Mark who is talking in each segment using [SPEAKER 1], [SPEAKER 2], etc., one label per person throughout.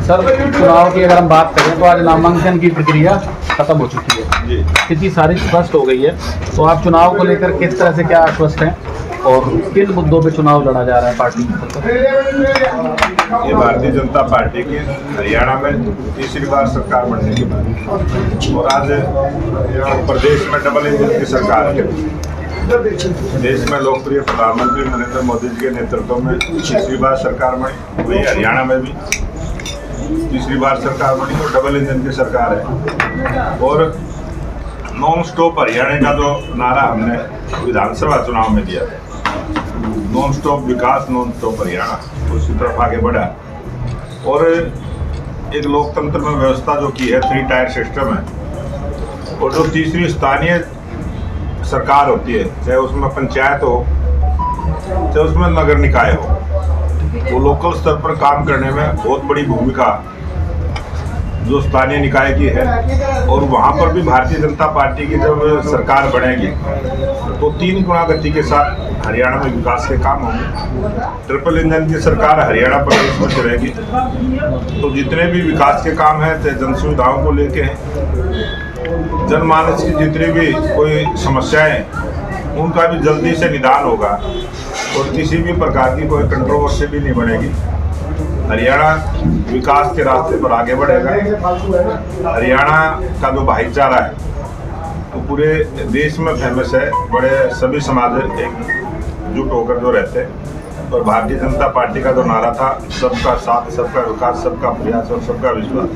[SPEAKER 1] Sir, चुनाव की अगर हम बात करें तो आज नामांकन की प्रक्रिया खत्म हो चुकी है, स्थिति सारी स्पष्ट हो गई है। तो आप चुनाव को लेकर किस तरह से क्या आश्वस्त हैं और किन मुद्दों पे चुनाव लड़ा जा रहा है पार्टी की तरफ से?
[SPEAKER 2] ये भारतीय जनता पार्टी की हरियाणा में तीसरी बार सरकार बनने के बाद और आज प्रदेश में डबल इंजन की सरकार है। देश में लोकप्रिय प्रधानमंत्री नरेंद्र मोदी जी के नेतृत्व में तीसरी बार सरकार बनी, वही हरियाणा में भी तीसरी बार सरकार बनी और डबल इंजन की सरकार है। और नॉन स्टॉप हरियाणा का जो नारा हमने विधानसभा चुनाव में दिया था, नॉन स्टॉप विकास नॉन स्टॉप हरियाणा, उसी तरफ आगे बढ़ा। और एक लोकतंत्र में व्यवस्था जो की है 3 टायर सिस्टम है, और जो तीसरी स्थानीय सरकार होती है, चाहे उसमें पंचायत हो चाहे उसमें नगर निकाय हो, वो लोकल स्तर पर काम करने में बहुत बड़ी भूमिका जो स्थानीय निकाय की है। और वहाँ पर भी भारतीय जनता पार्टी की जब सरकार बनेगी तो 3 गुना गति के साथ हरियाणा में विकास के काम होंगे। ट्रिपल इंजन की सरकार हरियाणा प्रदेश में चलेगी तो जितने भी विकास के काम हैं, चाहे जन सुविधाओं को लेके जनमानस की जितनी भी कोई समस्याएं, उनका भी जल्दी से निदान होगा और किसी भी प्रकार की कोई कंट्रोवर्सी भी नहीं बनेगी। हरियाणा विकास के रास्ते पर आगे बढ़ेगा। हरियाणा का जो भाईचारा है वो पूरे देश में फेमस है, बड़े सभी समाज एकजुट होकर जो रहते हैं। और भारतीय जनता पार्टी का जो नारा था, सबका साथ, सबका विकास, सबका प्रयास और सबका विश्वास,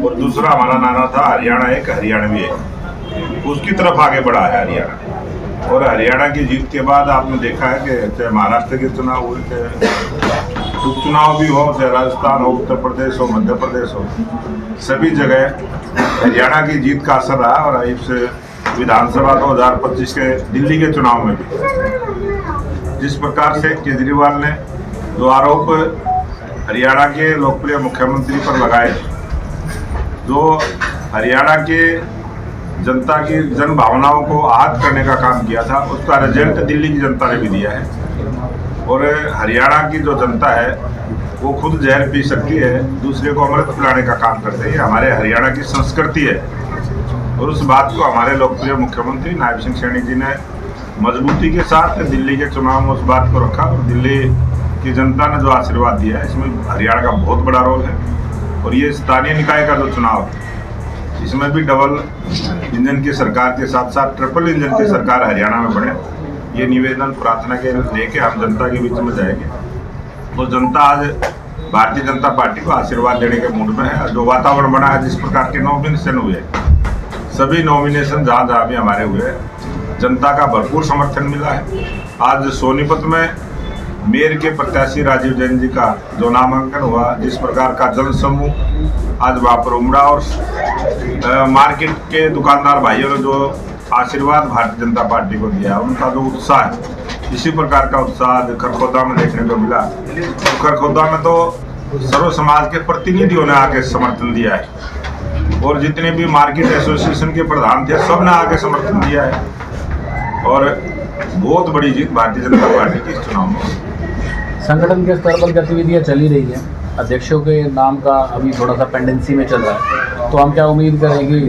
[SPEAKER 2] और दूसरा हमारा नारा था हरियाणा एक, हरियाणवी एक, उसकी तरफ आगे बढ़ा है हरियाणा। और हरियाणा की जीत के बाद आपने देखा है कि चाहे महाराष्ट्र के चुनाव हुए, चाहे उपचुनाव भी हो, चाहे राजस्थान हो, उत्तर प्रदेश हो, मध्य प्रदेश हो, सभी जगह हरियाणा की जीत का असर रहा। और इस विधानसभा 2025 के दिल्ली के चुनाव में भी जिस प्रकार से केजरीवाल ने जो आरोप हरियाणा के लोकप्रिय मुख्यमंत्री पर लगाए, जो हरियाणा के जनता की जन भावनाओं को आहत करने का काम किया था, उसका रिजल्ट दिल्ली की जनता ने भी दिया है। और हरियाणा की जो जनता है वो खुद जहर पी सकती है, दूसरे को अमृत पिलाने का काम करते हैं। ये हमारे हरियाणा की संस्कृति है और उस बात को हमारे लोकप्रिय मुख्यमंत्री नायब सिंह सैनी जी ने मजबूती के साथ दिल्ली के चुनाव में उस बात को रखा। और दिल्ली की जनता ने जो आशीर्वाद दिया है, इसमें हरियाणा का बहुत बड़ा रोल है। और ये स्थानीय निकाय का जो चुनाव है, इसमें भी डबल इंजन की सरकार के साथ साथ ट्रिपल इंजन की सरकार हरियाणा में बने, ये निवेदन प्रार्थना के लेके हम जनता के बीच में जाएंगे। तो जनता आज भारतीय जनता पार्टी को आशीर्वाद देने के मूड में है। जो वातावरण बना है, जिस प्रकार के नॉमिनेशन हुए, सभी नॉमिनेशन जहाँ जहाँ भी हमारे हुए, जनता का भरपूर समर्थन मिला है। आज सोनीपत में मेयर के प्रत्याशी राजीव जैन जी का जो नामांकन हुआ, जिस प्रकार का जन समूह आज वहाँ पर उमड़ा और मार्केट के दुकानदार भाइयों ने जो आशीर्वाद भारतीय जनता पार्टी को दिया, उनका जो उत्साह है, इसी प्रकार का उत्साह खरखोदा में देखने को मिला। तो खरखोदा में तो सर्व समाज के प्रतिनिधियों ने आके समर्थन दिया है और जितने भी मार्केट एसोसिएशन के प्रधान थे, सब ने आके समर्थन दिया है। और बहुत बड़ी जीत भारतीय जनता पार्टी की इस चुनाव में।
[SPEAKER 1] संगठन के स्तर पर गतिविधियां चली रही हैं, अध्यक्षों के नाम का अभी थोड़ा सा पेंडेंसी में चल रहा है, तो हम क्या उम्मीद करेंगे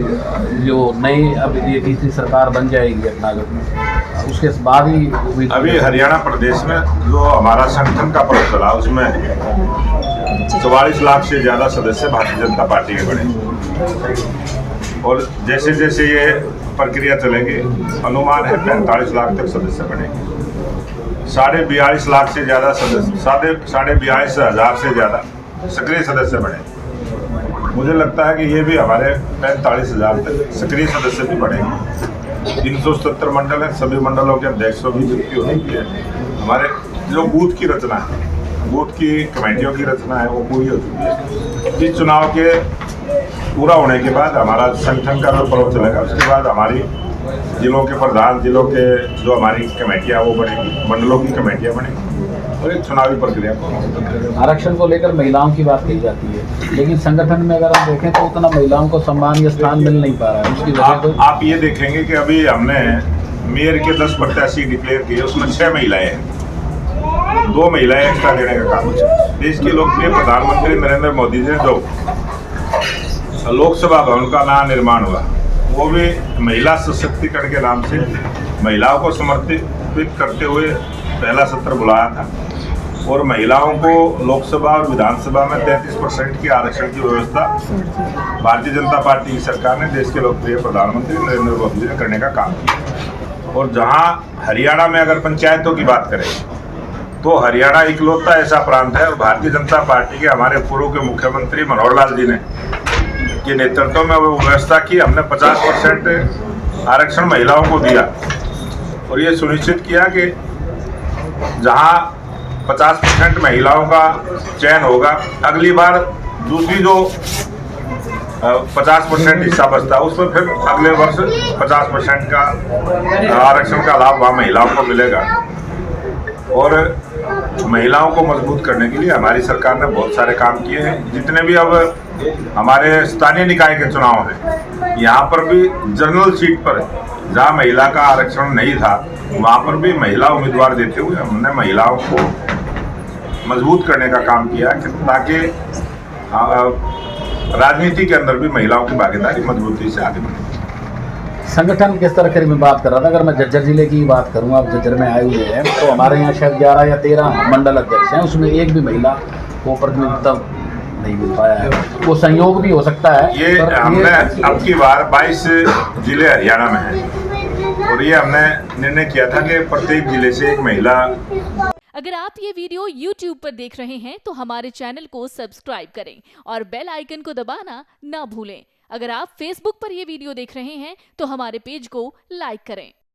[SPEAKER 1] जो नई अब ये तीसरी सरकार बन जाएगी अपनागढ़ में, उसके बाद ही
[SPEAKER 2] अभी हरियाणा प्रदेश में जो हमारा संगठन का पर्व चला, उसमें 44 लाख से ज़्यादा सदस्य भारतीय जनता पार्टी के बने। और जैसे जैसे ये प्रक्रिया चलेगी, अनुमान है 45 लाख तक सदस्य बनेंगे। 42.5 लाख से ज़्यादा सदस्य, 42,500 से ज़्यादा सक्रिय सदस्य बने। मुझे लगता है कि ये भी हमारे 45,000 तक सक्रिय सदस्य भी बढ़ेंगे। 377 मंडल हैं, सभी मंडलों के अध्यक्षों की नियुक्ति होती है। हमारे जो बूथ की रचना है, बूथ की कमेटियों की रचना है, वो पूरी हो चुकी है। इस चुनाव के पूरा होने के बाद हमारा संगठन का जो पर्व चलेगा, उसके बाद हमारी जिलों के प्रधान, जिलों के जो हमारी कमेटियाँ वो बनेगी, मंडलों की कमेटियाँ बनेगी और एक चुनावी प्रक्रिया को।
[SPEAKER 1] आरक्षण को लेकर महिलाओं की बात की जाती है, लेकिन संगठन में अगर हम देखें तो उतना महिलाओं को सम्मान या स्थान मिल नहीं पा रहा है। उसकी वजह तो
[SPEAKER 2] आप ये देखेंगे कि अभी हमने मेयर के 10 प्रत्याशी डिक्लेयर किए, उसमें 6 महिलाएं हैं। 2 महिलाएं एक्स्ट्रा देने का काम किया। देश के लोकप्रिय प्रधानमंत्री नरेंद्र मोदी जी ने जो लोकसभा भवन का नया निर्माण हुआ, वो भी महिला सशक्तिकरण के नाम से महिलाओं को समर्पित करते हुए पहला सत्र बुलाया था और महिलाओं को लोकसभा और विधानसभा में 33% की आरक्षण की व्यवस्था भारतीय जनता पार्टी की सरकार ने देश के लोकप्रिय प्रधानमंत्री नरेंद्र मोदी जी ने करने का काम किया। और जहां हरियाणा में अगर पंचायतों की बात करें तो हरियाणा इकलौता ऐसा प्रांत है और भारतीय जनता पार्टी के हमारे पूर्व के मुख्यमंत्री मनोहर लाल जी ने के नेतृत्व में वो व्यवस्था की। हमने 50% आरक्षण महिलाओं को दिया और ये सुनिश्चित किया कि जहां 50% महिलाओं का चयन होगा, अगली बार दूसरी जो 50% हिस्सा बचता है उसमें फिर अगले वर्ष 50% का आरक्षण का लाभ वहाँ महिलाओं को मिलेगा। और महिलाओं को मजबूत करने के लिए हमारी सरकार ने बहुत सारे काम किए हैं। जितने भी अब हमारे स्थानीय निकाय के चुनाव हैं, यहाँ पर भी जनरल सीट पर जहाँ महिला का आरक्षण नहीं था वहाँ पर भी महिला उम्मीदवार देते हुए हमने महिलाओं को मजबूत करने का काम किया ताकि राजनीति के अंदर भी महिलाओं की भागीदारी मजबूती से आगे बढ़े।
[SPEAKER 1] संगठन किस तरह की मैं बात कर रहा था, अगर मैं झज्जर जिले की बात करूँ, आप झज्जर में आए हुए हैं तो हमारे यहाँ शायद 11 या 13 मंडल अध्यक्ष हैं, उसमें एक भी महिला को प्रतिनिधित्व नहीं मिल पाया है। वो संयोग भी हो सकता है।
[SPEAKER 2] ये हमने अब की बार 22 जिले हरियाणा में हैं और ये हमने निर्णय किया था कि प्रत्येक जिले से एक महिला।
[SPEAKER 3] अगर आप ये वीडियो YouTube पर देख रहे हैं तो हमारे चैनल को सब्सक्राइब करें और बेल आइकन को दबाना ना भूलें। अगर आप Facebook पर ये वीडियो देख रहे हैं तो हमारे पेज को लाइक करें।